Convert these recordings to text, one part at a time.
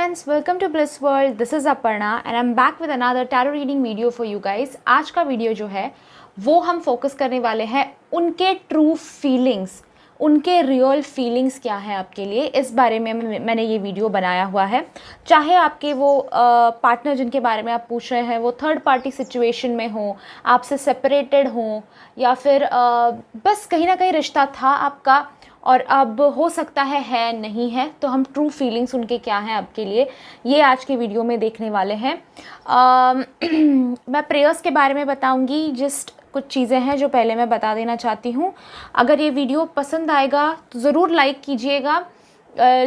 friends, welcome to Bliss World. This is Aparna and I'm back with another tarot reading video for you guys. आज का video जो है वो हम focus करने वाले हैं उनके ट्रू फीलिंग्स, उनके रियल फीलिंग्स क्या है आपके लिए, इस बारे में मैंने ये वीडियो बनाया हुआ है। चाहे आपके वो पार्टनर जिनके बारे में आप पूछ रहे हैं वो थर्ड पार्टी सिचुएशन में हो, आपसे सेपरेटेड हो, या फिर बस कहीं ना कहीं रिश्ता था आपका और अब हो सकता है नहीं है, तो हम ट्रू फीलिंग्स उनके क्या हैं आपके लिए, ये आज के वीडियो में देखने वाले हैं। मैं प्रेयर्स के बारे में बताऊंगी। जस्ट कुछ चीज़ें हैं जो पहले मैं बता देना चाहती हूँ। अगर ये वीडियो पसंद आएगा तो ज़रूर लाइक कीजिएगा।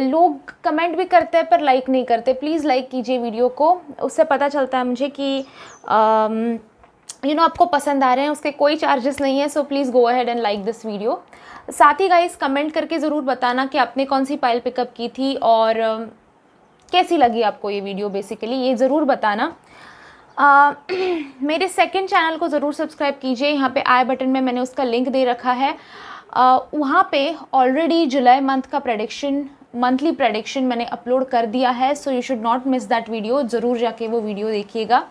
लोग कमेंट भी करते हैं पर लाइक नहीं करते, प्लीज़ लाइक कीजिए वीडियो को, उससे पता चलता है मुझे कि आपको पसंद आ रहे हैं। उसके कोई चार्जेस नहीं है, so please go ahead and like this video. साथ ही गाइस कमेंट करके ज़रूर बताना कि आपने कौन सी पाइल पिकअप की थी और कैसी लगी आपको ये वीडियो। बेसिकली ये ज़रूर बताना। मेरे सेकंड चैनल को ज़रूर सब्सक्राइब कीजिए। यहाँ पे आई बटन में मैंने उसका लिंक दे रखा है। वहाँ पे ऑलरेडी जुलाई मंथ का मंथली प्रेडिक्शन मैंने अपलोड कर दिया है, so you should not miss that video. ज़रूर जाके वो वीडियो देखिएगा।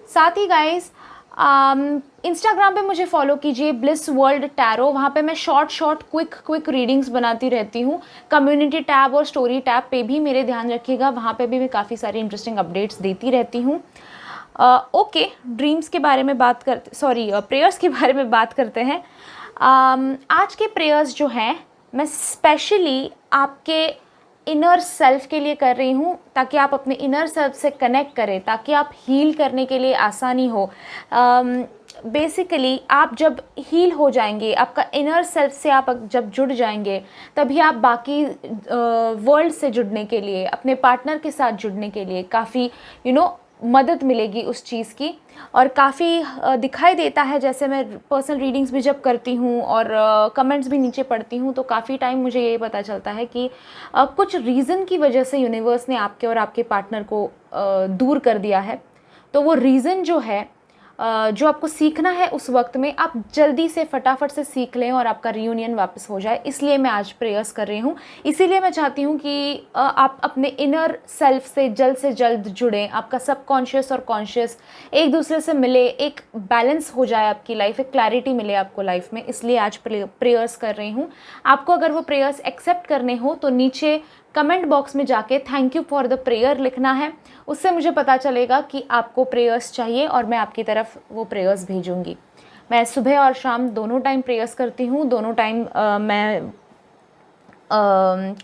साथ ही गाइस इंस्टाग्राम पे मुझे फॉलो कीजिए, ब्लिस वर्ल्ड टैरो। वहाँ पे मैं शॉर्ट क्विक रीडिंग्स बनाती रहती हूँ। कम्युनिटी टैब और स्टोरी टैब पे भी मेरे ध्यान रखिएगा, वहाँ पे भी मैं काफ़ी सारी इंटरेस्टिंग अपडेट्स देती रहती हूँ। ओके, ड्रीम्स के बारे में बात करते प्रेयर्स के बारे में बात करते हैं। आज के प्रेयर्स जो हैं मैं स्पेशली आपके इनर सेल्फ के लिए कर रही हूँ, ताकि आप अपने इनर सेल्फ से कनेक्ट करें, ताकि आप हील करने के लिए आसानी हो। बेसिकली आप जब हील हो जाएंगे, आपका इनर सेल्फ से आप जब जुड़ जाएंगे, तभी आप बाकी वर्ल्ड से जुड़ने के लिए, अपने पार्टनर के साथ जुड़ने के लिए काफ़ी मदद मिलेगी उस चीज़ की। और काफ़ी दिखाई देता है, जैसे मैं पर्सनल रीडिंग्स भी जब करती हूँ और कमेंट्स भी नीचे पढ़ती हूँ, तो काफ़ी टाइम मुझे ये पता चलता है कि कुछ रीज़न की वजह से यूनिवर्स ने आपके और आपके पार्टनर को दूर कर दिया है। तो वो रीज़न जो है, जो आपको सीखना है उस वक्त में, आप जल्दी से फटाफट से सीख लें और आपका रियूनियन वापस हो जाए। इसलिए मैं आज प्रेयर्स कर रही हूँ। इसीलिए मैं चाहती हूँ कि आप अपने इनर सेल्फ से जल्द जुड़ें, आपका सबकॉन्शियस और कॉन्शियस एक दूसरे से मिले, एक बैलेंस हो जाए आपकी लाइफ, एक क्लैरिटी मिले आपको लाइफ में। इसलिए आज प्रेयर्स कर रही हूँ। आपको अगर वो प्रेयर्स एक्सेप्ट करने हो तो नीचे कमेंट बॉक्स में जाके thank you for the prayer लिखना है। उससे मुझे पता चलेगा कि आपको प्रेयर्स चाहिए और मैं आपकी तरफ वो प्रेयर्स भेजूंगी। मैं सुबह और शाम दोनों टाइम प्रेयर्स करती हूँ। दोनों टाइम मैं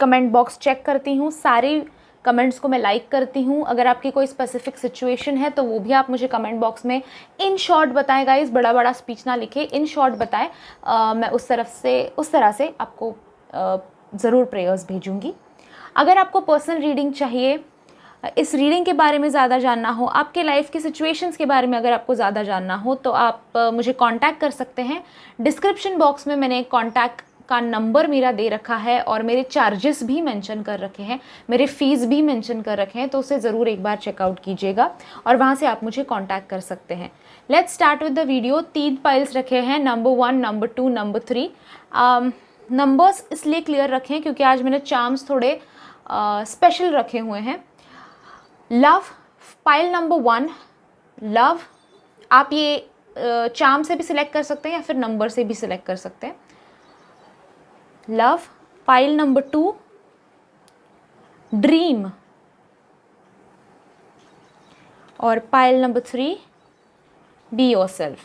कमेंट बॉक्स चेक करती हूँ, सारी कमेंट्स को मैं लाइक करती हूँ। अगर आपकी कोई स्पेसिफिक सिचुएशन है तो वो भी आप मुझे कमेंट बॉक्स में इन शॉर्ट बताएं गाइस, बड़ा स्पीच ना लिखे, इन शॉर्ट बताएं। मैं उस तरह से आपको ज़रूर प्रेयर्स भेजूंगी। अगर आपको पर्सनल रीडिंग चाहिए, इस रीडिंग के बारे में ज़्यादा जानना हो, आपके लाइफ के सिचुएशंस के बारे में अगर आपको ज़्यादा जानना हो, तो आप मुझे कांटेक्ट कर सकते हैं। डिस्क्रिप्शन बॉक्स में मैंने कांटेक्ट का नंबर मेरा दे रखा है और मेरे चार्जेस भी मेंशन कर रखे हैं, मेरे फ़ीस भी मेंशन कर रखे हैं, तो उसे ज़रूर एक बार चेकआउट कीजिएगा और वहाँ से आप मुझे कांटेक्ट कर सकते हैं। Let's start with the video. 3 piles रखे हैं, नंबर 1, नंबर 2, नंबर 3। नंबर्स इसलिए क्लियर रखें क्योंकि आज मैंने चार्म्स थोड़े स्पेशल रखे हुए हैं। Love, pile number 1 love. आप ये चार्म से भी सिलेक्ट कर सकते हैं या फिर नंबर से भी सिलेक्ट कर सकते हैं। लव। पाइल नंबर 2 ड्रीम और पाइल नंबर 3 बी योरसेल्फ।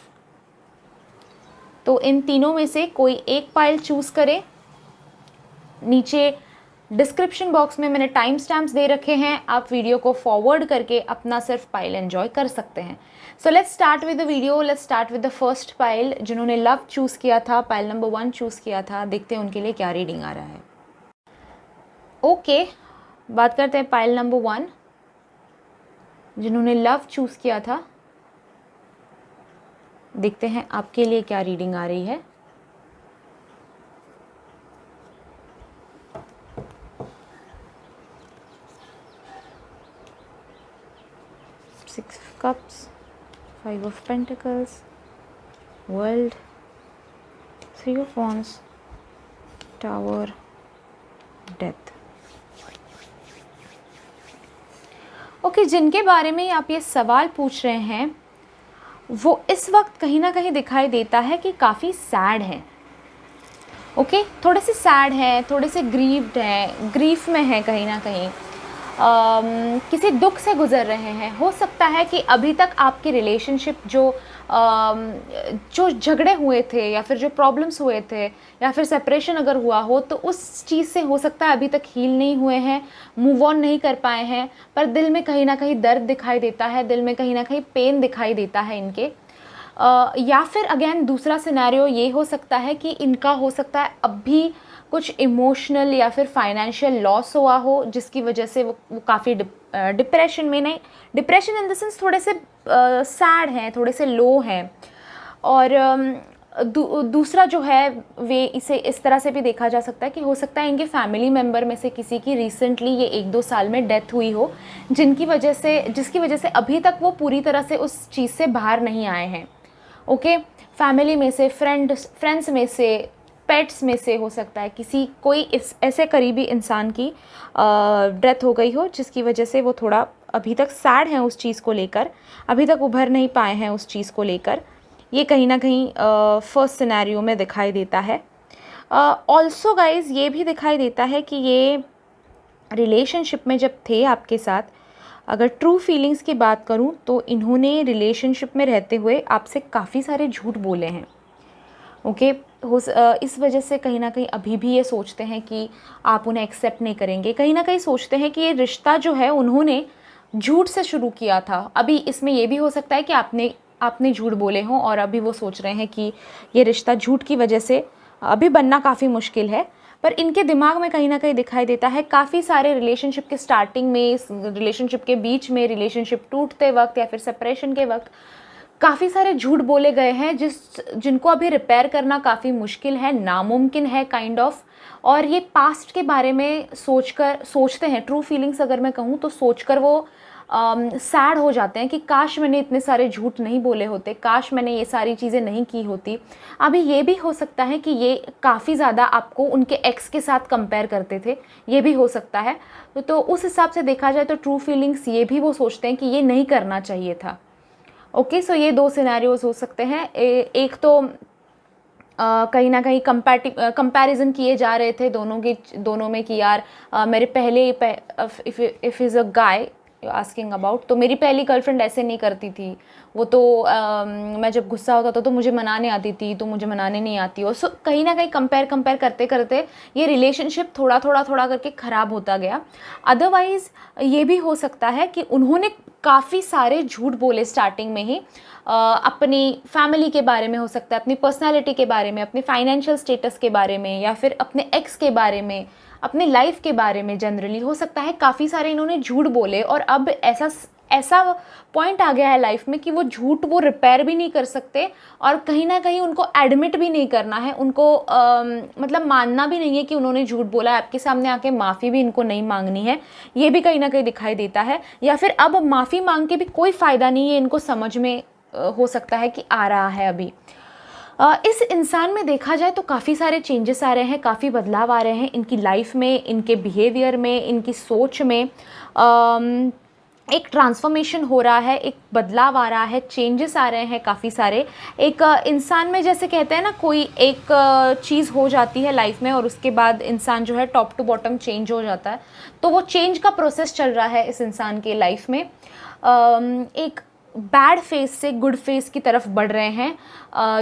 तो इन तीनों में से कोई एक पाइल चूज करें। नीचे डिस्क्रिप्शन बॉक्स में मैंने टाइम स्टैम्प्स दे रखे हैं, आप वीडियो को फॉरवर्ड करके अपना सिर्फ पाइल एंजॉय कर सकते हैं। So let's start with the video. Let's start with the first pile. जिन्होंने लव चूज़ किया था, पाइल नंबर 1 चूज़ किया था, देखते हैं उनके लिए क्या रीडिंग आ रहा है। ओके, बात करते हैं पाइल नंबर 1 जिन्होंने लव चूज़ किया था। देखते हैं आपके लिए क्या रीडिंग आ रही है। Six of Cups, 5 of Pentacles, World, 3 of Wands, Tower, Death. Okay, जिनके बारे में आप ये सवाल पूछ रहे हैं वो इस वक्त कहीं ना कहीं दिखाई देता है कि काफ़ी सैड है। ओके, थोड़े से सैड है, थोड़े से ग्रीव्ड हैं, ग्रीफ में है कहीं ना कहीं, किसी दुख से गुज़र रहे हैं। हो सकता है कि अभी तक आपकी रिलेशनशिप जो झगड़े हुए थे या फिर जो प्रॉब्लम्स हुए थे या फिर सेपरेशन अगर हुआ हो तो उस चीज़ से हो सकता है अभी तक हील नहीं हुए हैं, मूव ऑन नहीं कर पाए हैं, पर दिल में कहीं ना कहीं दर्द दिखाई देता है, दिल में कहीं ना कहीं पेन दिखाई देता है इनके। या फिर अगेन दूसरा सिनेरियो ये हो सकता है कि इनका हो सकता है अब भी कुछ इमोशनल या फिर फाइनेंशियल लॉस हुआ हो जिसकी वजह से वो काफ़ी डिप्रेशन में, नहीं डिप्रेशन इन द सेंस थोड़े से सैड हैं, थोड़े से लो हैं। और दूसरा जो है वे इसे इस तरह से भी देखा जा सकता है कि हो सकता है इनके फैमिली मेम्बर में से किसी की रिसेंटली ये 1-2 साल में डेथ हुई हो, जिसकी वजह से अभी तक वो पूरी तरह से उस चीज़ से बाहर नहीं आए हैं। ओके, फैमिली में से, फ्रेंड्स में से, पेट्स में से हो सकता है कोई इस ऐसे करीबी इंसान की डेथ हो गई हो जिसकी वजह से वो थोड़ा अभी तक सैड हैं उस चीज़ को लेकर, अभी तक उभर नहीं पाए हैं उस चीज़ को लेकर। ये कहीं ना कहीं फर्स्ट सिनेरियो में दिखाई देता है। ऑल्सो गाइज ये भी दिखाई देता है कि ये रिलेशनशिप में जब थे आपके साथ, अगर ट्रू फीलिंग्स की बात करूं तो इन्होंने रिलेशनशिप में रहते हुए आपसे काफ़ी सारे झूठ बोले हैं। ओके, इस वजह से कहीं ना कहीं अभी भी ये सोचते हैं कि आप उन्हें एक्सेप्ट नहीं करेंगे, कहीं ना कहीं सोचते हैं कि ये रिश्ता जो है उन्होंने झूठ से शुरू किया था। अभी इसमें ये भी हो सकता है कि आपने झूठ बोले हों और अभी वो सोच रहे हैं कि ये रिश्ता झूठ की वजह से अभी बनना काफ़ी मुश्किल है। पर इनके दिमाग में कहीं ना कहीं दिखाई देता है काफ़ी सारे रिलेशनशिप के स्टार्टिंग में, रिलेशनशिप के बीच में, रिलेशनशिप टूटते वक्त या फिर सेपरेशन के वक्त काफ़ी सारे झूठ बोले गए हैं जिनको अभी रिपेयर करना काफ़ी मुश्किल है, नामुमकिन है काइंड ऑफ। और ये पास्ट के बारे में सोचते हैं, ट्रू फीलिंग्स अगर मैं कहूँ तो सोचकर वो सैड हो जाते हैं कि काश मैंने इतने सारे झूठ नहीं बोले होते, काश मैंने ये सारी चीज़ें नहीं की होती। अभी ये भी हो सकता है कि ये काफ़ी ज़्यादा आपको उनके एक्स के साथ कंपेयर करते थे, ये भी हो सकता है। तो उस हिसाब से देखा जाए तो ट्रू फीलिंग्स ये भी वो सोचते हैं कि ये नहीं करना चाहिए था। ओके, सो ये 2 सिनेरियोज हो सकते हैं। एक तो कहीं ना कहीं कंपैरिजन किए जा रहे थे दोनों में कि यार मेरे पहले if is a guy asking about, तो मेरी पहली गर्लफ्रेंड ऐसे नहीं करती थी, वो तो मैं जब गुस्सा होता था तो मुझे मनाने आती थी, तो मुझे मनाने नहीं आती। और सो कहीं ना कहीं कंपेयर करते करते ये रिलेशनशिप थोड़ा करके ख़राब होता गया। अदरवाइज़ ये भी हो सकता है कि उन्होंने काफ़ी सारे झूठ बोले स्टार्टिंग में ही, अपनी फैमिली के बारे में हो सकता है, अपनी पर्सनालिटी के बारे में, अपने फाइनेंशियल स्टेटस के बारे में, या फिर अपने एक्स के बारे में, अपने लाइफ के बारे में। जनरली हो सकता है काफ़ी सारे इन्होंने झूठ बोले और अब ऐसा पॉइंट आ गया है लाइफ में कि वो झूठ वो रिपेयर भी नहीं कर सकते और कहीं ना कहीं उनको एडमिट भी नहीं करना है, उनको मतलब मानना भी नहीं है कि उन्होंने झूठ बोला है, आपके सामने आके माफ़ी भी इनको नहीं मांगनी है। ये भी कहीं ना कहीं दिखाई देता है। या फिर अब माफ़ी मांग के भी कोई फ़ायदा नहीं है, इनको समझ में हो सकता है कि आ रहा है अभी। इस इंसान में देखा जाए तो काफ़ी सारे चेंजेस आ रहे हैं, काफ़ी बदलाव आ रहे हैं इनकी लाइफ में, इनके बिहेवियर में, इनकी सोच में। एक ट्रांसफॉर्मेशन हो रहा है, एक बदलाव आ रहा है, चेंजेस आ रहे हैं काफ़ी सारे। एक इंसान में जैसे कहते हैं ना, कोई एक चीज़ हो जाती है लाइफ में और उसके बाद इंसान जो है टॉप टू बॉटम चेंज हो जाता है, तो वो चेंज का प्रोसेस चल रहा है इस इंसान के लाइफ में। एक बैड फेस से गुड फेस की तरफ बढ़ रहे हैं,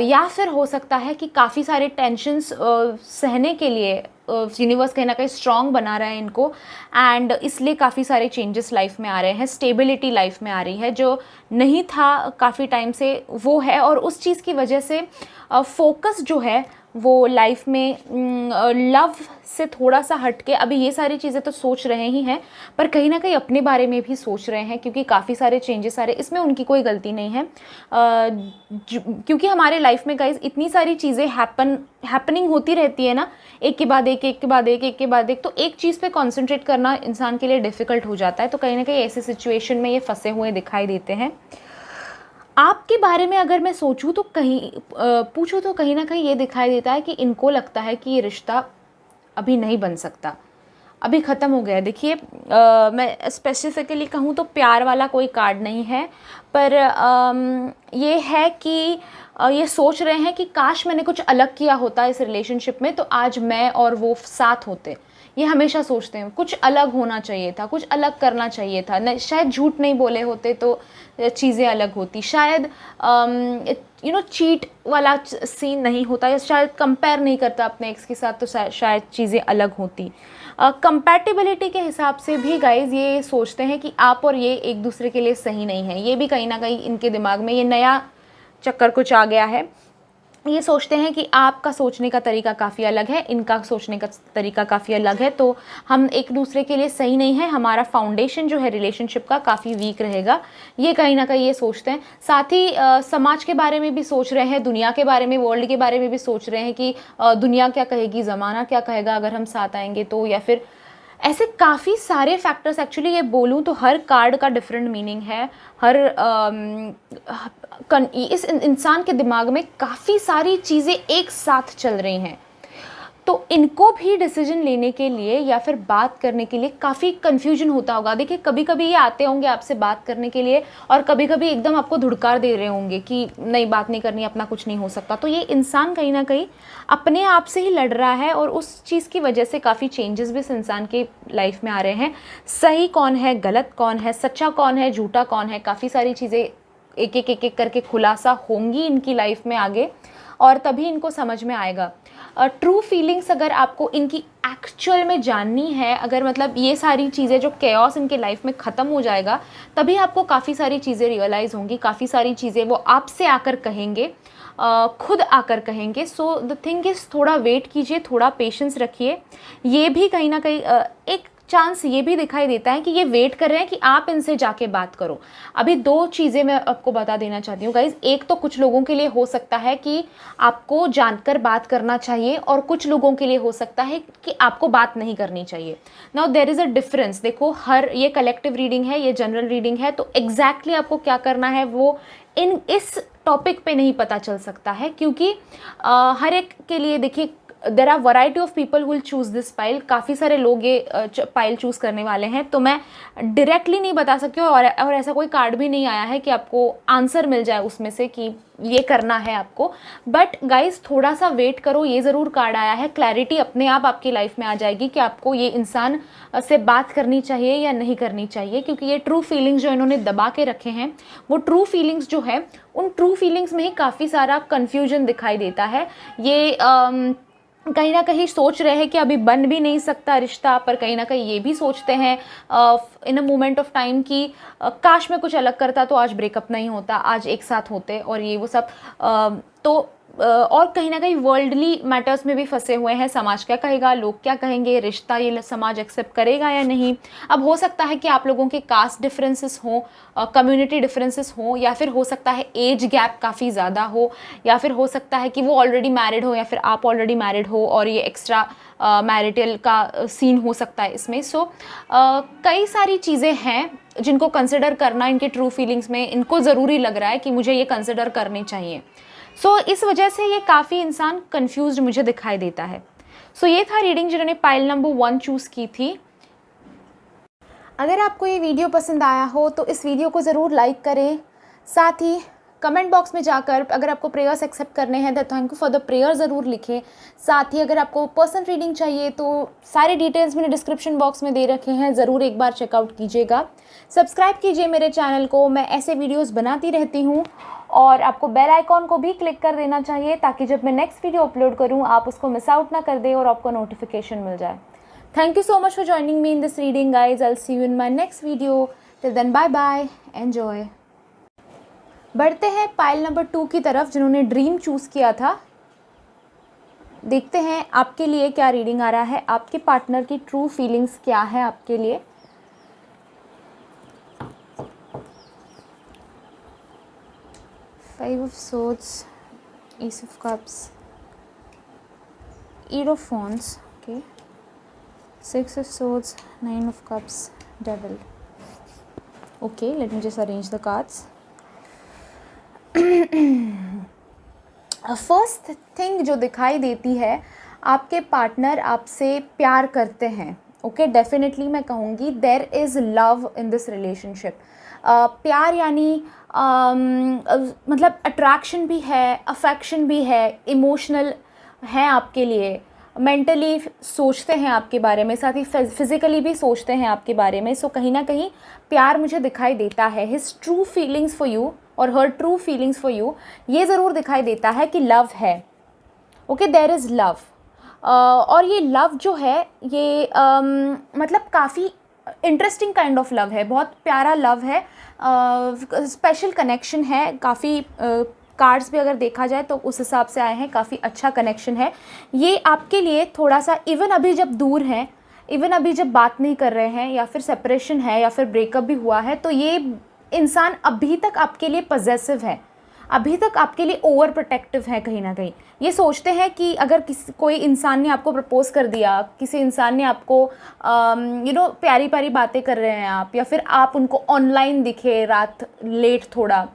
या फिर हो सकता है कि काफ़ी सारे टेंशन्स सहने के लिए यूनिवर्स कहीं ना कहीं स्ट्रॉन्ग बना रहा है इनको, एंड इसलिए काफ़ी सारे चेंजेस लाइफ में आ रहे हैं, स्टेबिलिटी लाइफ में आ रही है जो नहीं था काफ़ी टाइम से, वो है। और उस चीज़ की वजह से फोकस जो है वो लाइफ में लव से थोड़ा सा हट के अभी ये सारी चीज़ें तो सोच रहे ही हैं, पर कहीं ना कहीं अपने बारे में भी सोच रहे हैं, क्योंकि काफ़ी सारे चेंजेस आ रहे, इसमें उनकी कोई गलती नहीं है। क्योंकि हमारे लाइफ में गाइस इतनी सारी चीज़ें हैपनिंग होती रहती है ना, एक के बाद एक, एक के बाद एक, एक के बाद एक, तो एक चीज़ पे कॉन्सेंट्रेट करना इंसान के लिए डिफ़िकल्ट हो जाता है। तो कहीं ना कहीं ऐसे सिचुएशन में ये फंसे हुए दिखाई देते हैं। आपके बारे में अगर मैं सोचूं तो पूछूं तो कहीं ना कहीं ये दिखाई देता है कि इनको लगता है कि ये रिश्ता अभी नहीं बन सकता, अभी ख़त्म हो गया है। देखिए मैं स्पेसिफिकली कहूँ तो प्यार वाला कोई कार्ड नहीं है, पर ये है कि ये सोच रहे हैं कि काश मैंने कुछ अलग किया होता इस रिलेशनशिप में तो आज मैं और वो साथ होते। ये हमेशा सोचते हैं कुछ अलग होना चाहिए था, कुछ अलग करना चाहिए था, न शायद झूठ नहीं बोले होते तो चीज़ें अलग होती, शायद चीट वाला सीन नहीं होता, या शायद कंपेयर नहीं करता अपने एक्स के साथ तो शायद चीज़ें अलग होती। कंपैटिबिलिटी के हिसाब से भी गाइज ये सोचते हैं कि आप और ये एक दूसरे के लिए सही नहीं है। ये भी कहीं ना कहीं इनके दिमाग में ये नया चक्कर कुछ आ गया है। ये सोचते हैं कि आपका सोचने का तरीका काफ़ी अलग है, इनका सोचने का तरीका काफ़ी अलग है, तो हम एक दूसरे के लिए सही नहीं है, हमारा फाउंडेशन जो है रिलेशनशिप का काफ़ी वीक रहेगा। ये कहीं ना कहीं ये सोचते हैं। साथ ही समाज के बारे में भी सोच रहे हैं, दुनिया के बारे में, वर्ल्ड के बारे में भी सोच रहे हैं कि दुनिया क्या कहेगी, ज़माना क्या कहेगा अगर हम साथ आएंगे तो, या फिर ऐसे काफ़ी सारे फैक्टर्स। एक्चुअली ये बोलूँ तो हर कार्ड का डिफरेंट मीनिंग है। हर इस इंसान के दिमाग में काफ़ी सारी चीज़ें एक साथ चल रही हैं, तो इनको भी डिसीजन लेने के लिए या फिर बात करने के लिए काफ़ी कन्फ्यूजन होता होगा। देखिए कभी कभी ये आते होंगे आपसे बात करने के लिए और कभी कभी एकदम आपको धुड़कार दे रहे होंगे कि नहीं, बात नहीं करनी, अपना कुछ नहीं हो सकता। तो ये इंसान कहीं ना कहीं अपने आप से ही लड़ रहा है और उस चीज़ की वजह से काफ़ी चेंजेस भी इस इंसान के लाइफ में आ रहे हैं। सही कौन है, गलत कौन है, सच्चा कौन है, झूठा कौन है, काफ़ी सारी चीज़ें एक एक करके खुलासा होंगी इनकी लाइफ में आगे, और तभी इनको समझ में आएगा। ट्रू फीलिंग्स अगर आपको इनकी एक्चुअल में जाननी है, अगर मतलब ये सारी चीज़ें जो केओस इनके लाइफ में ख़त्म हो जाएगा, तभी आपको काफ़ी सारी चीज़ें रियलाइज़ होंगी, काफ़ी सारी चीज़ें वो आपसे आकर कहेंगे, खुद आकर कहेंगे। सो द थिंग इज़ थोड़ा वेट कीजिए, थोड़ा पेशेंस रखिए। ये भी कहीं ना कहीं एक चांस ये भी दिखाई देता है कि ये वेट कर रहे हैं कि आप इनसे जाके बात करो। अभी दो चीज़ें मैं आपको बता देना चाहती हूँ गाइज। एक तो कुछ लोगों के लिए हो सकता है कि आपको जानकर बात करना चाहिए, और कुछ लोगों के लिए हो सकता है कि आपको बात नहीं करनी चाहिए। Now there is a difference. देखो ये कलेक्टिव रीडिंग है, ये जनरल रीडिंग है, तो एग्जैक्टली आपको क्या करना है वो इस टॉपिक पे नहीं पता चल सकता है, क्योंकि हर एक के लिए देखिए there are variety of people will choose this pile. काफ़ी सारे लोग ये पाइल चूज़ करने वाले हैं, तो मैं डायरेक्टली नहीं बता सकती हूँ, और ऐसा कोई कार्ड भी नहीं आया है कि आपको आंसर मिल जाए उसमें से कि ये करना है आपको। बट गाइज थोड़ा सा वेट करो। ये ज़रूर कार्ड आया है, क्लैरिटी अपने आप आपकी लाइफ में आ जाएगी कि आपको ये इंसान से बात करनी चाहिए या नहीं करनी चाहिए, क्योंकि ये ट्रू फीलिंग्स जो इन्होंने दबा के रखे हैं, वो ट्रू फीलिंग्स जो है उन ट्रू फीलिंग्स में ही काफ़ी सारा कन्फ्यूजन दिखाई देता है। ये कहीं ना कहीं सोच रहे हैं कि अभी बन भी नहीं सकता रिश्ता, पर कहीं ना कहीं ये भी सोचते हैं इन अ मोमेंट ऑफ टाइम कि काश मैं कुछ अलग करता तो आज ब्रेकअप नहीं होता, आज एक साथ होते, और ये वो सब। और कहीं ना कहीं वर्ल्डली मैटर्स में भी फंसे हुए हैं। समाज क्या कहेगा, लोग क्या कहेंगे, रिश्ता ये समाज एक्सेप्ट करेगा या नहीं। अब हो सकता है कि आप लोगों के कास्ट डिफरेंसेस हों, कम्युनिटी डिफरेंसेस हों, या फिर हो सकता है एज गैप काफ़ी ज़्यादा हो, या फिर हो सकता है कि वो ऑलरेडी मैरिड हो या फिर आप ऑलरेडी मैरिड हो और ये एक्स्ट्रा मैरिटल का सीन हो सकता है इसमें। सो कई सारी चीज़ें हैं जिनको कंसिडर करना इनके ट्रू फीलिंग्स में इनको ज़रूरी लग रहा है कि मुझे ये कंसिडर करनी चाहिए। सो इस वजह से ये काफ़ी इंसान कंफ्यूज्ड मुझे दिखाई देता है। सो ये था रीडिंग जिन्होंने पाइल नंबर 1 चूज़ की थी। अगर आपको ये वीडियो पसंद आया हो तो इस वीडियो को ज़रूर लाइक करें। साथ ही कमेंट बॉक्स में जाकर अगर आपको प्रेयर्स एक्सेप्ट करने हैं तो thank you for the prayer ज़रूर लिखें। साथ ही अगर आपको पर्सनल रीडिंग चाहिए तो सारे डिटेल्स मैंने डिस्क्रिप्शन बॉक्स में दे रखे हैं, ज़रूर एक बार चेकआउट कीजिएगा। सब्सक्राइब कीजिए मेरे चैनल को, मैं ऐसे वीडियोज़ बनाती रहती हूँ, और आपको बेल आइकॉन को भी क्लिक कर देना चाहिए ताकि जब मैं नेक्स्ट वीडियो अपलोड करूँ आप उसको मिस आउट ना कर दें और आपको नोटिफिकेशन मिल जाए। Thank you so much for joining me in this reading, guys. I'll see you in my next video. Till then, bye bye. Enjoy. बढ़ते हैं पाइल नंबर 2 की तरफ जिन्होंने ड्रीम चूज़ किया था। देखते हैं आपके लिए क्या रीडिंग आ रहा है, आपके पार्टनर की ट्रू फीलिंग्स क्या है आपके लिए। Five of Swords, Ace of Cups, Hierophants, okay. Six of Swords, Nine of Cups, Devil. Okay, let me just arrange the cards. First thing जो दिखाई देती है, आपके पार्टनर आपसे प्यार करते हैं, ओके, डेफिनेटली मैं कहूँगी there is love in this relationship. प्यार यानी मतलब अट्रैक्शन भी है, अफेक्शन भी है, इमोशनल है आपके लिए, मेंटली सोचते हैं आपके बारे में, साथ ही फिज़िकली भी सोचते हैं आपके बारे में। सो कहीं ना कहीं प्यार मुझे दिखाई देता है, his true feelings for you और her true feelings for you, ये ज़रूर दिखाई देता है कि लव है। Okay, there is love. और ये लव जो है ये मतलब काफ़ी इंटरेस्टिंग काइंड ऑफ लव है, बहुत प्यारा लव है, स्पेशल कनेक्शन है। काफ़ी कार्ड्स भी अगर देखा जाए तो उस हिसाब से आए हैं, काफ़ी अच्छा कनेक्शन है ये आपके लिए। थोड़ा सा इवन अभी जब दूर हैं, इवन अभी जब बात नहीं कर रहे हैं, या फिर सेपरेशन है, या फिर ब्रेकअप भी हुआ है, तो ये इंसान अभी तक आपके लिए पजेसिव है, अभी तक आपके लिए ओवर प्रोटेक्टिव है। कहीं ना कहीं ये सोचते हैं कि अगर कोई इंसान ने आपको प्रपोज कर दिया, किसी इंसान ने आपको प्यारी प्यारी बातें कर रहे हैं आप, या फिर आप उनको ऑनलाइन दिखे रात लेट थोड़ा,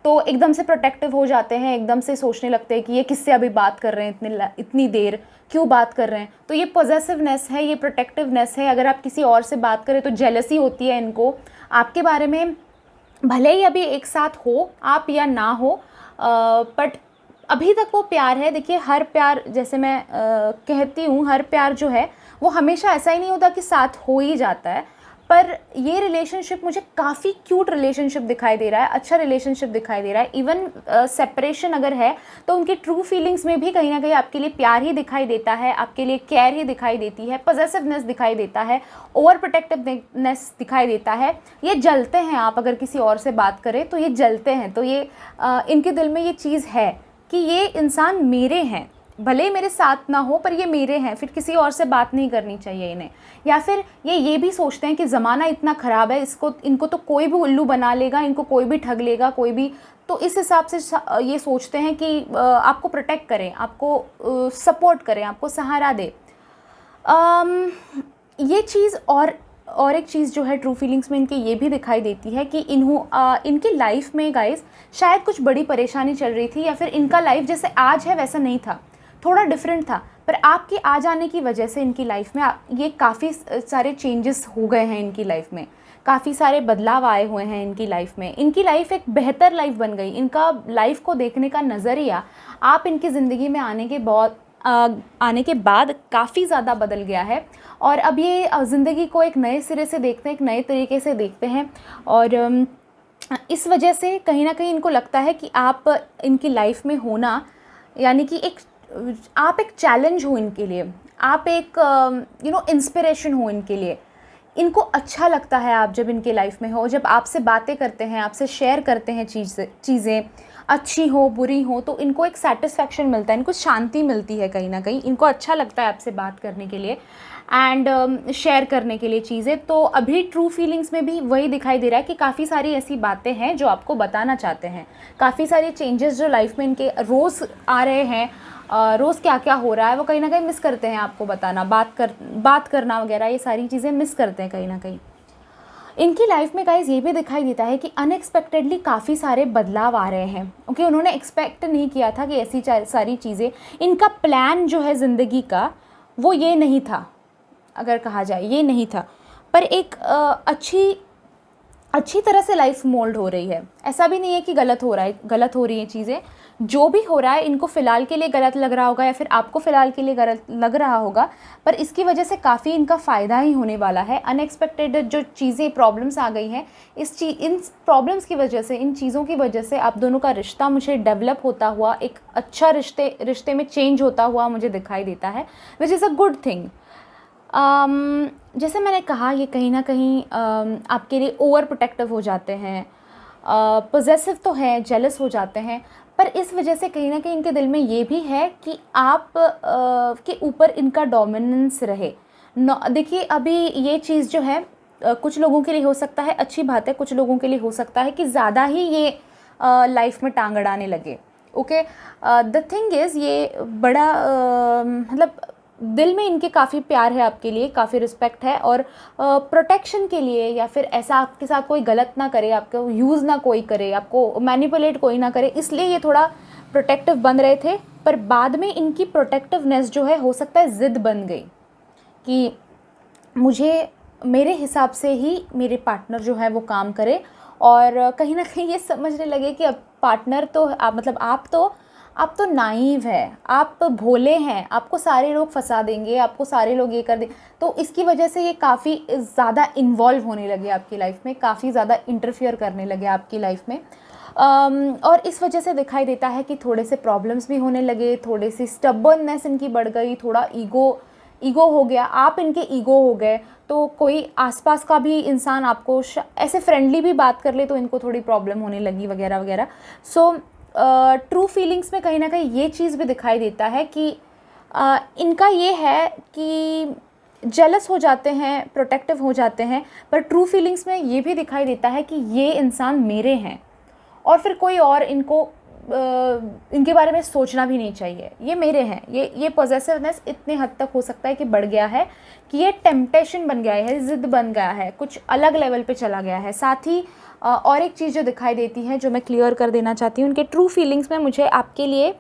तो एकदम से प्रोटेक्टिव हो जाते हैं, एकदम से सोचने लगते हैं कि ये किससे अभी बात कर रहे हैं, इतनी देर क्यों बात कर रहे हैं। तो ये पॉजेसिवनेस है, ये प्रोटेक्टिवनेस है। अगर आप किसी और से बात करें तो जेलसी होती है इनको आपके बारे में, भले ही अभी एक साथ हो आप या ना हो, बट अभी तक वो प्यार है। देखिए, हर प्यार, जैसे मैं कहती हूँ, हर प्यार जो है वो हमेशा ऐसा ही नहीं होता कि साथ हो ही जाता है। पर ये रिलेशनशिप मुझे काफ़ी क्यूट रिलेशनशिप दिखाई दे रहा है, अच्छा रिलेशनशिप दिखाई दे रहा है। इवन सेपरेशन अगर है तो उनकी ट्रू फीलिंग्स में भी कहीं ना कहीं आपके लिए प्यार ही दिखाई देता है, आपके लिए केयर ही दिखाई देती है, पॉजेसिवनेस दिखाई देता है, ओवर प्रोटेक्टिवनेस दिखाई देता है। ये जलते हैं, आप अगर किसी और से बात करें तो ये जलते हैं। तो ये इनके दिल में ये चीज़ है कि ये इंसान मेरे हैं, भले ही मेरे साथ ना हो पर ये मेरे हैं, फिर किसी और से बात नहीं करनी चाहिए इन्हें। या फिर ये भी सोचते हैं कि ज़माना इतना ख़राब है, इनको तो कोई भी उल्लू बना लेगा, इनको कोई भी ठग लेगा, कोई भी। तो इस हिसाब से ये सोचते हैं कि आपको प्रोटेक्ट करें, आपको सपोर्ट करें, आपको सहारा दे। ये चीज़ और एक चीज़ जो है ट्रू फीलिंग्स में इनके ये भी दिखाई देती है कि इनकी लाइफ में गाइस शायद कुछ बड़ी परेशानी चल रही थी, या फिर इनका लाइफ जैसे आज है वैसा नहीं था, थोड़ा डिफरेंट था। पर आपके आ जाने की वजह से इनकी लाइफ में ये काफ़ी सारे चेंजेस हो गए हैं, इनकी लाइफ में काफ़ी सारे बदलाव आए हुए हैं इनकी लाइफ में। इनकी लाइफ एक बेहतर लाइफ बन गई, इनका लाइफ को देखने का नज़रिया आप इनकी ज़िंदगी में आने के बाद काफ़ी ज़्यादा बदल गया है। और अब ये ज़िंदगी को एक नए सिरे से देखते हैं, एक नए तरीके से देखते हैं। और इस वजह से कहीं ना कहीं इनको लगता है कि आप इनकी लाइफ में होना यानी कि आप एक चैलेंज हो इनके लिए, आप एक इंस्पिरेशन हो इनके लिए। इनको अच्छा लगता है आप जब इनके लाइफ में हो, जब आपसे बातें करते हैं, आपसे शेयर करते हैं चीज़ें, अच्छी हो बुरी हो, तो इनको एक सेटिस्फैक्शन मिलता है, इनको शांति मिलती है कहीं ना कहीं। इनको अच्छा लगता है आपसे बात करने के लिए एंड शेयर करने के लिए चीज़ें। तो अभी ट्रू फीलिंग्स में भी वही दिखाई दे रहा है कि काफ़ी सारी ऐसी बातें हैं जो आपको बताना चाहते हैं, काफ़ी सारे चेंजेस जो लाइफ में इनके रोज़ आ रहे हैं, रोज़ क्या क्या हो रहा है वो कहीं ना कहीं मिस करते हैं आपको बताना, बात करना वगैरह, ये सारी चीज़ें मिस करते हैं कहीं ना कहीं। इनकी लाइफ में गाइस ये भी दिखाई देता है कि अनएक्सपेक्टेडली काफ़ी सारे बदलाव आ रहे हैं। ओके, उन्होंने एक्सपेक्ट नहीं किया था कि ऐसी सारी चीज़ें, इनका प्लान जो है ज़िंदगी का वो ये नहीं था, अगर कहा जाए ये नहीं था। पर एक अच्छी तरह से लाइफ मोल्ड हो रही है। ऐसा भी नहीं है कि गलत हो रही हैं चीज़ें। जो भी हो रहा है इनको फ़िलहाल के लिए गलत लग रहा होगा, या फिर आपको फ़िलहाल के लिए गलत लग रहा होगा, पर इसकी वजह से काफ़ी इनका फ़ायदा ही होने वाला है। अनएक्सपेक्टेड जो चीज़ें प्रॉब्लम्स आ गई हैं, इन प्रॉब्लम्स की वजह से, इन चीज़ों की वजह से आप दोनों का रिश्ता मुझे डेवलप होता हुआ, एक अच्छा रिश्ते में चेंज होता हुआ मुझे दिखाई देता है, which is a good thing. जैसे मैंने कहा, ये कहीं ना कहीं आपके लिए ओवर प्रोटेक्टिव हो जाते हैं, पॉजेसिव तो है, जेलस हो जाते हैं, पर इस वजह से कहीं ना कहीं इनके दिल में ये भी है कि आप के ऊपर इनका डोमिनेंस रहे। देखिए, अभी ये चीज़ जो है कुछ लोगों के लिए हो सकता है अच्छी बात है, कुछ लोगों के लिए हो सकता है कि ज़्यादा ही ये लाइफ में टांग अड़ाने लगे। ओके, द थिंग इज़, ये बड़ा मतलब दिल में इनके काफ़ी प्यार है आपके लिए, काफ़ी रिस्पेक्ट है, और प्रोटेक्शन के लिए, या फिर ऐसा आपके साथ कोई गलत ना करे, आपको यूज़ ना कोई करे, आपको मैनिपुलेट कोई ना करे, इसलिए ये थोड़ा प्रोटेक्टिव बन रहे थे। पर बाद में इनकी प्रोटेक्टिवनेस जो है हो सकता है ज़िद बन गई कि मुझे मेरे हिसाब से ही मेरे पार्टनर जो है वो काम करे, और कहीं ना कहीं ये समझने लगे कि अब पार्टनर तो आप, मतलब आप तो नाइव है, आप भोले हैं, आपको सारे लोग फंसा देंगे, आपको सारे लोग ये कर दें। तो इसकी वजह से ये काफ़ी ज़्यादा इन्वॉल्व होने लगे आपकी लाइफ में, काफ़ी ज़्यादा इंटरफियर करने लगे आपकी लाइफ में। और इस वजह से दिखाई देता है कि थोड़े से प्रॉब्लम्स भी होने लगे, थोड़ी सी स्टबर्ननेस इनकी बढ़ गई, थोड़ा ईगो हो गया, आप इनके ईगो हो गए। तो कोई आसपास का भी इंसान आपको ऐसे फ्रेंडली भी बात कर ले तो इनको थोड़ी प्रॉब्लम होने लगी वगैरह वगैरह। सो ट्रू फीलिंग्स में कहीं ना कहीं ये चीज़ भी दिखाई देता है कि इनका ये है कि जेलस हो जाते हैं, प्रोटेक्टिव हो जाते हैं, पर ट्रू फीलिंग्स में ये भी दिखाई देता है कि ये इंसान मेरे हैं और फिर कोई और इनके बारे में सोचना भी नहीं चाहिए, ये मेरे हैं। ये पॉजेसिवनेस इतने हद तक हो सकता है कि बढ़ गया है कि ये टेम्पटेशन बन गया है, ज़िद बन गया है, कुछ अलग लेवल पे चला गया है। साथ ही और एक चीज़ जो दिखाई देती है, जो मैं क्लियर कर देना चाहती हूँ, उनके ट्रू फीलिंग्स में मुझे आपके लिए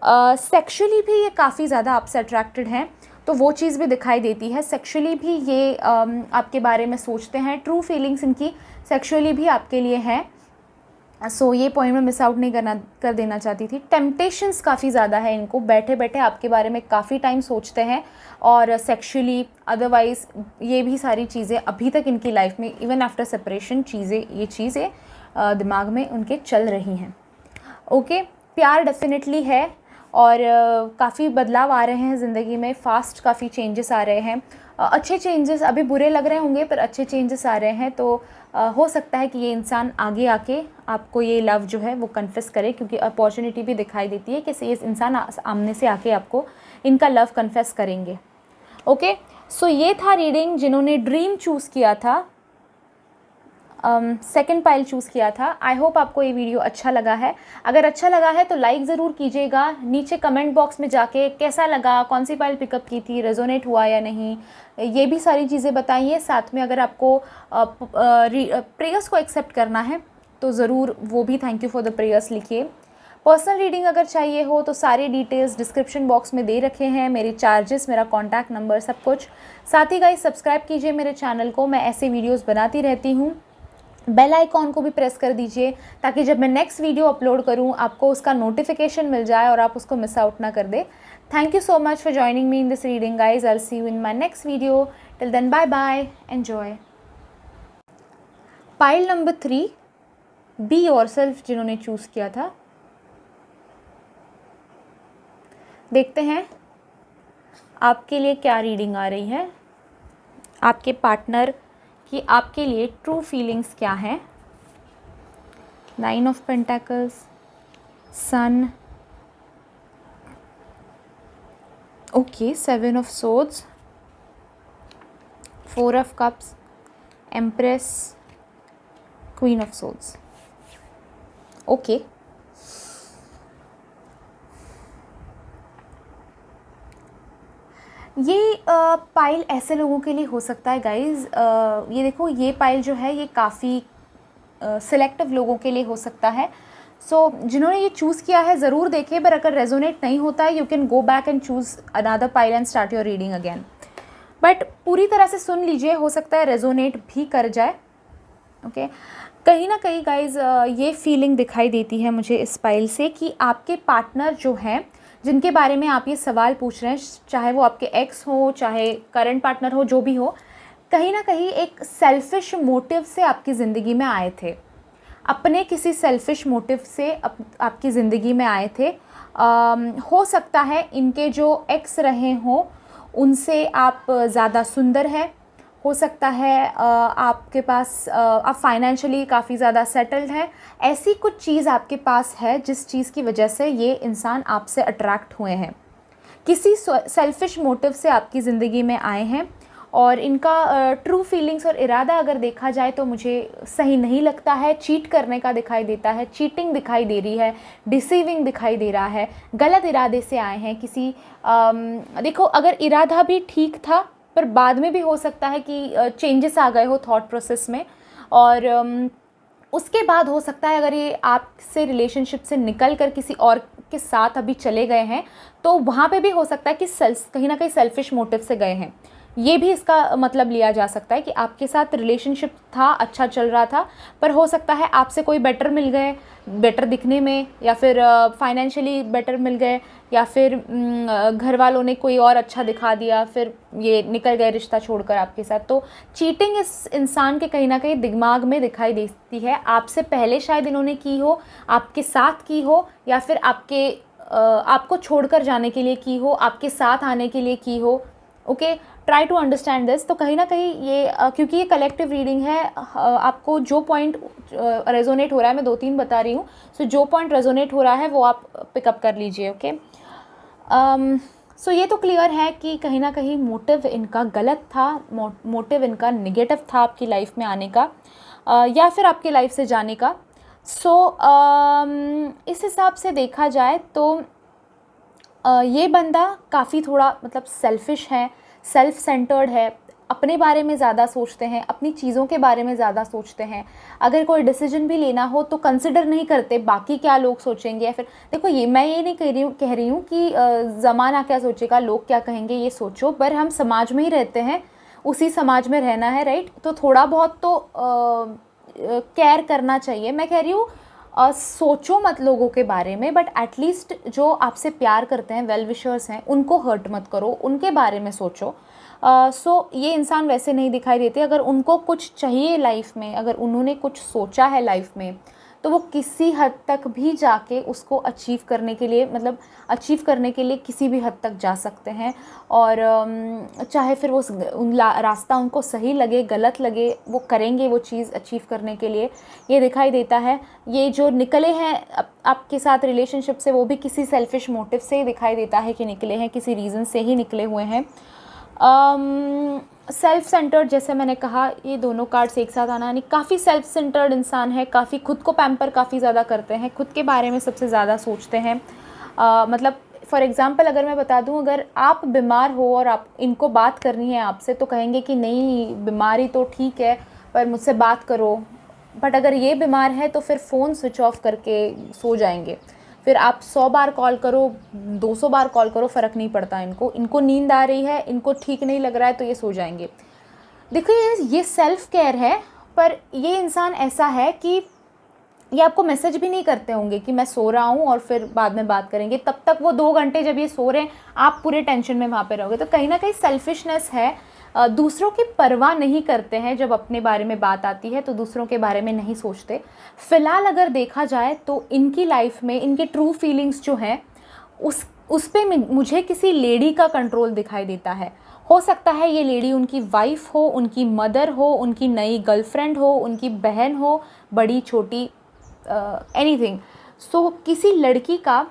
सेक्शुअली भी ये काफ़ी ज़्यादा आपसे अट्रैक्टेड हैं, तो वो चीज़ भी दिखाई देती है। सेक्शुअली भी ये आपके बारे में सोचते हैं, ट्रू फीलिंग्स इनकी सेक्शुअली भी आपके लिए हैं। सो ये पॉइंट में मिस आउट नहीं कर देना चाहती थी। टेम्पटेशंस काफ़ी ज़्यादा है इनको, बैठे बैठे आपके बारे में काफ़ी टाइम सोचते हैं, और सेक्शुअली अदरवाइज़ ये भी सारी चीज़ें अभी तक इनकी लाइफ में, इवन आफ्टर सेपरेशन, ये चीज़ें दिमाग में उनके चल रही हैं। ओके, प्यार डेफिनेटली है, और काफ़ी बदलाव आ रहे हैं ज़िंदगी में, फ़ास्ट काफ़ी चेंजेस आ रहे हैं, अच्छे चेंजेस, अभी बुरे लग रहे होंगे पर अच्छे चेंजेस आ रहे हैं। तो हो सकता है कि ये इंसान आगे आके आपको ये लव जो है वो कन्फेस करे, क्योंकि अपॉर्चुनिटी भी दिखाई देती है कि ये इंसान सामने से आके आपको इनका लव कन्फेस करेंगे। ओके, सो ये था रीडिंग जिन्होंने ड्रीम चूज़ किया था, सेकंड पाइल चूज़ किया था। आई होप आपको ये वीडियो अच्छा लगा है। अगर अच्छा लगा है तो लाइक ज़रूर कीजिएगा, नीचे कमेंट बॉक्स में जाके कैसा लगा, कौन सी पाइल पिकअप की थी, रेजोनेट हुआ या नहीं, ये भी सारी चीज़ें बताइए। साथ में अगर आपको प्रेयर्स को एक्सेप्ट करना है तो ज़रूर वो भी thank you for the prayers लिखिए। पर्सनल रीडिंग अगर चाहिए हो तो सारी डिटेल्स डिस्क्रिप्शन बॉक्स में दे रखे हैं, मेरे चार्जेस, मेरा कॉन्टैक्ट नंबर, सब कुछ। साथ ही गाइस सब्सक्राइब कीजिए मेरे चैनल को, मैं ऐसे वीडियोज़ बनाती रहती हूँ। बेल आइकॉन को भी प्रेस कर दीजिए ताकि जब मैं नेक्स्ट वीडियो अपलोड करूं आपको उसका नोटिफिकेशन मिल जाए और आप उसको मिस आउट ना कर दे। Thank you so much for joining me in this reading guys. I will see you in my next video. Till then bye bye, enjoy. Pile number 3, be yourself, जिन्होंने choose किया था। देखते हैं आपके लिए क्या रीडिंग आ रही है, आपके पार्टनर कि आपके लिए ट्रू फीलिंग्स क्या हैं। 9 of pentacles, sun, okay, 7 of swords, 4 of cups, empress, queen of swords. Okay, ये पाइल ऐसे लोगों के लिए हो सकता है गाइज़, ये देखो, ये पाइल जो है ये काफ़ी सिलेक्टिव लोगों के लिए हो सकता है। सो जिन्होंने ये चूज़ किया है ज़रूर देखें, पर अगर रेजोनेट नहीं होता है you can go back and choose another pile and start your reading again. But पूरी तरह से सुन लीजिए, हो सकता है रेजोनेट भी कर जाए। ओके, कहीं ना कहीं गाइज़ ये फीलिंग दिखाई देती है मुझे इस पाइल से कि आपके पार्टनर जो हैं, जिनके बारे में आप ये सवाल पूछ रहे हैं, चाहे वो आपके एक्स हो, चाहे करंट पार्टनर हो, जो भी हो, कहीं ना कहीं एक सेल्फिश मोटिव से आपकी ज़िंदगी में आए थे, अपने किसी सेल्फिश मोटिव से आपकी ज़िंदगी में आए थे। हो सकता है इनके जो एक्स रहे हों उनसे आप ज़्यादा सुंदर हैं, हो सकता है आपके पास आप फाइनेंशियली काफ़ी ज़्यादा सेटल्ड हैं, ऐसी कुछ चीज़ आपके पास है जिस चीज़ की वजह से ये इंसान आपसे अट्रैक्ट हुए हैं, किसी सेल्फिश मोटिव से आपकी ज़िंदगी में आए हैं। और इनका ट्रू फीलिंग्स और इरादा अगर देखा जाए तो मुझे सही नहीं लगता है, चीट करने का दिखाई देता है, चीटिंग दिखाई दे रही है, डिसीविंग दिखाई दे रहा है, गलत इरादे से आए हैं किसी देखो, अगर इरादा भी ठीक था पर बाद में भी हो सकता है कि चेंजेस आ गए हो थॉट प्रोसेस में, और उसके बाद हो सकता है अगर ये आपसे रिलेशनशिप से निकल कर किसी और के साथ अभी चले गए हैं तो वहाँ पे भी हो सकता है कि कहीं ना कहीं सेल्फिश मोटिव से गए हैं। ये भी इसका मतलब लिया जा सकता है कि आपके साथ रिलेशनशिप था, अच्छा चल रहा था, पर हो सकता है आपसे कोई बेटर मिल गए, बेटर दिखने में, या फिर फाइनेंशियली बेटर मिल गए, या फिर घर वालों ने कोई और अच्छा दिखा दिया, फिर ये निकल गए रिश्ता छोड़कर आपके साथ। तो चीटिंग इस इंसान के कहीं ना कहीं दिमाग में दिखाई देती है। आपसे पहले शायद इन्होंने की हो, आपके साथ की हो, या फिर आपको छोड़कर जाने के लिए की हो, आपके साथ आने के लिए की हो। Okay, try to understand this. तो कहीं ना कहीं ये क्योंकि ये कलेक्टिव रीडिंग है, आपको जो पॉइंट रेजोनेट हो रहा है, मैं 2-3 बता रही हूँ, सो जो पॉइंट रेजोनेट हो रहा है वो आप पिकअप कर लीजिए। ओके, सो ये तो क्लियर है कि कहीं ना कहीं मोटिव इनका गलत था, मोटिव इनका निगेटिव था आपकी लाइफ में आने का, या फिर आपकी लाइफ से जाने का। सो इस हिसाब से देखा जाए तो ये बंदा काफ़ी थोड़ा मतलब सेल्फ़िश है, सेल्फ़ सेंटर्ड है, अपने बारे में ज़्यादा सोचते हैं, अपनी चीज़ों के बारे में ज़्यादा सोचते हैं। अगर कोई डिसीजन भी लेना हो तो कंसिडर नहीं करते बाकी क्या लोग सोचेंगे, या फिर देखो, ये मैं ये नहीं कह रही हूँ कि ज़माना क्या सोचेगा, लोग क्या कहेंगे, ये सोचो, पर हम समाज में ही रहते हैं, उसी समाज में रहना है, राइट। तो थोड़ा बहुत तो केयर करना चाहिए। मैं कह रही हूँ सोचो मत लोगों के बारे में, बट एटलीस्ट जो आपसे प्यार करते हैं, वेल विशर्स हैं, उनको हर्ट मत करो, उनके बारे में सोचो। सो ये इंसान वैसे नहीं दिखाई देते। अगर उनको कुछ चाहिए लाइफ में, अगर उन्होंने कुछ सोचा है लाइफ में, तो वो किसी हद तक भी जाके उसको अचीव करने के लिए, मतलब अचीव करने के लिए किसी भी हद तक जा सकते हैं। और चाहे फिर वो रास्ता उनको सही लगे, गलत लगे, वो करेंगे वो चीज़ अचीव करने के लिए। ये दिखाई देता है। ये जो निकले हैं आपके साथ रिलेशनशिप से, वो भी किसी सेल्फिश मोटिव से ही दिखाई देता है कि निकले हैं, किसी रीज़न से ही निकले हुए हैं। सेल्फ सेंटर्ड, जैसे मैंने कहा, ये दोनों कार्ड्स एक साथ आना, यानी काफ़ी सेल्फ सेंटर्ड इंसान है, काफ़ी खुद को पैम्पर काफ़ी ज़्यादा करते हैं, खुद के बारे में सबसे ज़्यादा सोचते हैं। मतलब फॉर एग्ज़ाम्पल अगर मैं बता दूं, अगर आप बीमार हो और आप इनको बात करनी है आपसे, तो कहेंगे कि नहीं, बीमारी तो ठीक है पर मुझसे बात करो। बट अगर ये बीमार है तो फिर फ़ोन स्विच ऑफ करके सो जाएंगे। फिर आप 100 बार कॉल करो, 200 बार कॉल करो, फ़र्क नहीं पड़ता इनको नींद आ रही है, इनको ठीक नहीं लग रहा है, तो ये सो जाएंगे। देखिए, ये सेल्फ़ केयर है, पर ये इंसान ऐसा है कि ये आपको मैसेज भी नहीं करते होंगे कि मैं सो रहा हूँ और फिर बाद में बात करेंगे। तब तक वो 2 घंटे जब ये सो रहे हैं, आप पूरे टेंशन में वहाँ पे रहोगे। तो कहीं ना कहीं सेल्फिशनेस है। दूसरों की परवाह नहीं करते हैं। जब अपने बारे में बात आती है तो दूसरों के बारे में नहीं सोचते। फ़िलहाल अगर देखा जाए तो इनकी लाइफ में इनके ट्रू फीलिंग्स जो हैं, उस पे मुझे किसी लेडी का कंट्रोल दिखाई देता है। हो सकता है ये लेडी उनकी वाइफ हो, उनकी मदर हो, उनकी नई गर्लफ्रेंड हो, उनकी बहन हो, बड़ी छोटी, एनीथिंग। सो किसी लड़की का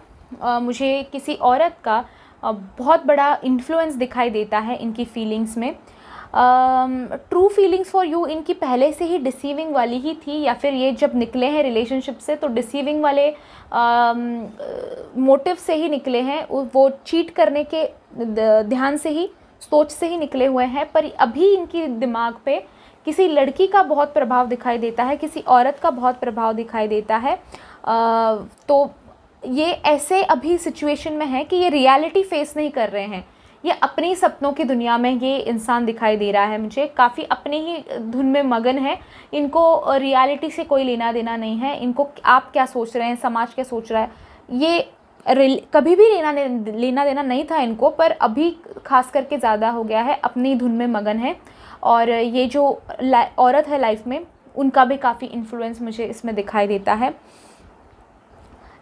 मुझे किसी औरत का बहुत बड़ा इन्फ्लुएंस दिखाई देता है इनकी फीलिंग्स में। ट्रू फीलिंग्स फॉर यू इनकी पहले से ही डिसीविंग वाली ही थी, या फिर ये जब निकले हैं रिलेशनशिप से तो डिसीविंग वाले मोटिव से ही निकले हैं। वो चीट करने के ध्यान से ही, सोच से ही निकले हुए हैं। पर अभी इनकी दिमाग पे किसी लड़की का बहुत प्रभाव दिखाई देता है, किसी औरत का बहुत प्रभाव दिखाई देता है। तो ये ऐसे अभी सिचुएशन में है कि ये रियलिटी फेस नहीं कर रहे हैं, ये अपनी सपनों की दुनिया में ये इंसान दिखाई दे रहा है मुझे। काफ़ी अपने ही धुन में मगन है, इनको रियलिटी से कोई लेना देना नहीं है। इनको आप क्या सोच रहे हैं, समाज क्या सोच रहा है, ये कभी भी लेना देना नहीं था इनको, पर अभी खास करके ज़्यादा हो गया है, अपनी धुन में मगन है। और ये जो औरत है लाइफ में, उनका भी काफ़ी इन्फ्लुएंस मुझे इसमें दिखाई देता है।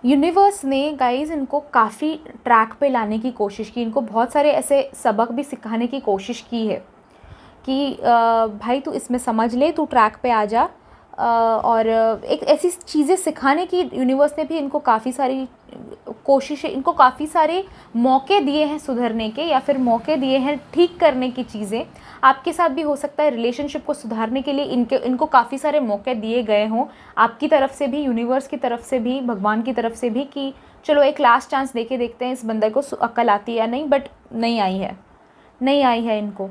यूनिवर्स ने गाइज़ इनको काफ़ी ट्रैक पे लाने की कोशिश की, इनको बहुत सारे ऐसे सबक भी सिखाने की कोशिश की है कि भाई तू इसमें समझ ले, तू ट्रैक पे आ जा। और एक ऐसी चीज़ें सिखाने की यूनिवर्स ने भी इनको काफ़ी सारी कोशिशें, इनको काफ़ी सारे मौके दिए हैं सुधरने के, या फिर मौके दिए हैं ठीक करने की चीज़ें। आपके साथ भी हो सकता है रिलेशनशिप को सुधारने के लिए इनको काफ़ी सारे मौके दिए गए हों, आपकी तरफ से भी, यूनिवर्स की तरफ से भी, भगवान की तरफ से भी, कि चलो एक लास्ट चांस दे के देखते हैं इस बंदे को अक्ल आती है या नहीं। बट नहीं आई है इनको।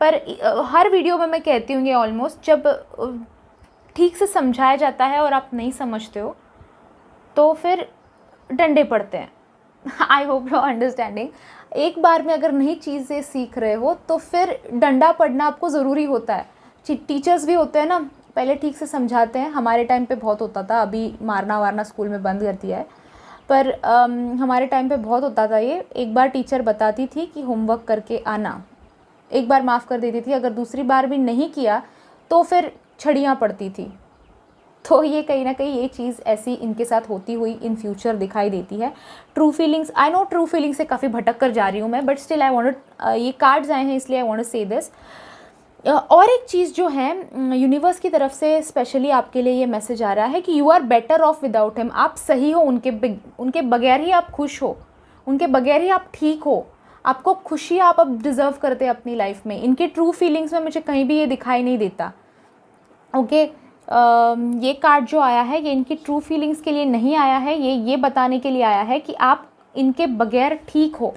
पर हर वीडियो में मैं कहती हूँ ये ऑलमोस्ट, जब ठीक से समझाया जाता है और आप नहीं समझते हो तो फिर डंडे पड़ते हैं। I hope you understanding. एक बार में अगर नई चीज़ें सीख रहे हो तो फिर डंडा पड़ना आपको ज़रूरी होता है। टीचर्स भी होते हैं ना, पहले ठीक से समझाते हैं, हमारे टाइम पे बहुत होता था, अभी मारना वारना स्कूल में बंद कर दिया है, पर हमारे टाइम पे बहुत होता था ये। एक बार टीचर बताती थी कि होमवर्क करके आना, एक बार माफ़ कर देती थी, अगर दूसरी बार भी नहीं किया तो फिर छड़ियाँ पड़ती थी। तो ये कहीं ना कहीं ये चीज़ ऐसी इनके साथ होती हुई इन फ्यूचर दिखाई देती है। True feelings, I know true feelings से काफ़ी भटक कर जा रही हूँ मैं, बट स्टिल आई वांट, ये कार्ड्स आए हैं इसलिए आई वांट टू से दिस। और एक चीज़ जो है यूनिवर्स की तरफ से स्पेशली आपके लिए ये मैसेज आ रहा है कि you are better off without him. आप सही हो, उनके बगैर ही आप खुश हो, उनके बगैर ही आप ठीक हो, आपको खुशी आप अब डिज़र्व करते हैं अपनी लाइफ में। इनके ट्रू फीलिंग्स में मुझे कहीं भी ये दिखाई नहीं देता। ओके, ये कार्ड जो आया है ये इनकी ट्रू फीलिंग्स के लिए नहीं आया है, ये बताने के लिए आया है कि आप इनके बगैर ठीक हो।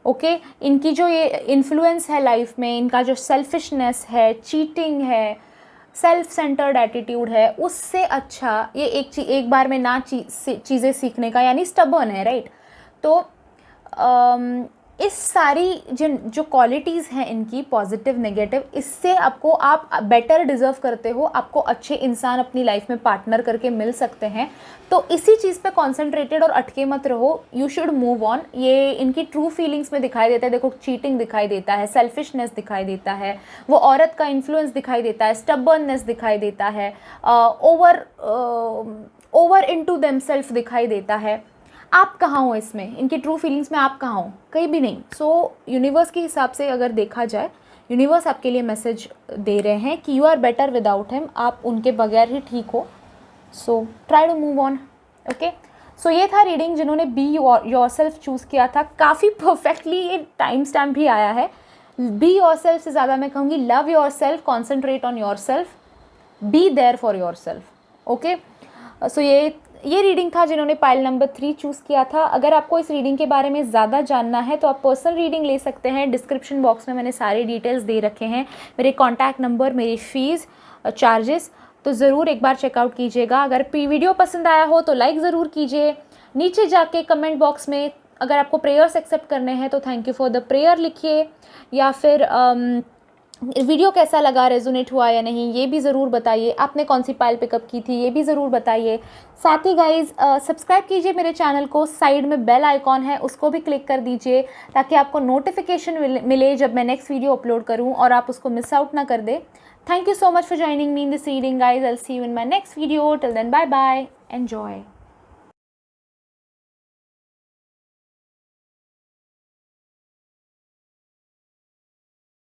ओके, इनकी जो ये इन्फ्लुएंस है लाइफ में, इनका जो सेल्फिशनेस है, चीटिंग है, सेल्फ सेंटर्ड एटीट्यूड है, उससे अच्छा ये एक बार में ना चीज़ें सीखने का, यानी स्टबर्न है, राइट। तो इस सारी जो क्वालिटीज़ हैं इनकी, पॉजिटिव नेगेटिव, इससे आपको, आप बेटर डिज़र्व करते हो, आपको अच्छे इंसान अपनी लाइफ में पार्टनर करके मिल सकते हैं। तो इसी चीज़ पे कॉन्सेंट्रेटेड और अटके मत रहो, यू शुड मूव ऑन। ये इनकी ट्रू फीलिंग्स में दिखाई देता है, देखो चीटिंग दिखाई देता है, सेल्फिशनेस दिखाई देता है, वो औरत का इन्फ्लुएंस दिखाई देता है, स्टबर्ननेस दिखाई देता है, ओवर इनटू देमसेल्फ दिखाई देता है। आप कहाँ हो इसमें, इनकी ट्रू फीलिंग्स में आप कहाँ हो? कहीं भी नहीं। सो यूनिवर्स के हिसाब से अगर देखा जाए, यूनिवर्स आपके लिए मैसेज दे रहे हैं कि you are better without him, आप उनके बगैर ही ठीक हो। So try to move on. Okay, so ये था रीडिंग। जिन्होंने बी योरसेल्फ चूज़ किया था, काफ़ी परफेक्टली ये टाइम स्टैम्प भी आया है। बी योरसेल्फ से ज़्यादा मैं कहूँगी love yourself, concentrate on yourself, be there for yourself. Okay, so ये रीडिंग था जिन्होंने पाइल नंबर 3 चूज़ किया था। अगर आपको इस रीडिंग के बारे में ज़्यादा जानना है तो आप पर्सनल रीडिंग ले सकते हैं। डिस्क्रिप्शन बॉक्स में मैंने सारे डिटेल्स दे रखे हैं, मेरे कॉन्टैक्ट नंबर, मेरी फ़ीस, चार्जेस, तो ज़रूर एक बार चेकआउट कीजिएगा। अगर वीडियो पसंद आया हो तो लाइक ज़रूर कीजिए। नीचे जाके कमेंट बॉक्स में अगर आपको प्रेयर्स एक्सेप्ट करने हैं तो thank you for the prayer लिखिए, या फिर वीडियो कैसा लगा, रेजोनेट हुआ या नहीं, ये भी ज़रूर बताइए। आपने कौन सी पाइल पिकअप की थी, ये भी ज़रूर बताइए। साथ ही गाइज़ सब्सक्राइब कीजिए मेरे चैनल को, साइड में बेल आइकॉन है उसको भी क्लिक कर दीजिए ताकि आपको नोटिफिकेशन मिले जब मैं नेक्स्ट वीडियो अपलोड करूँ और आप उसको मिस आउट ना कर दे। Thank you so much for joining me in this reading guys. I will see you in my next video. Till then bye bye, enjoy.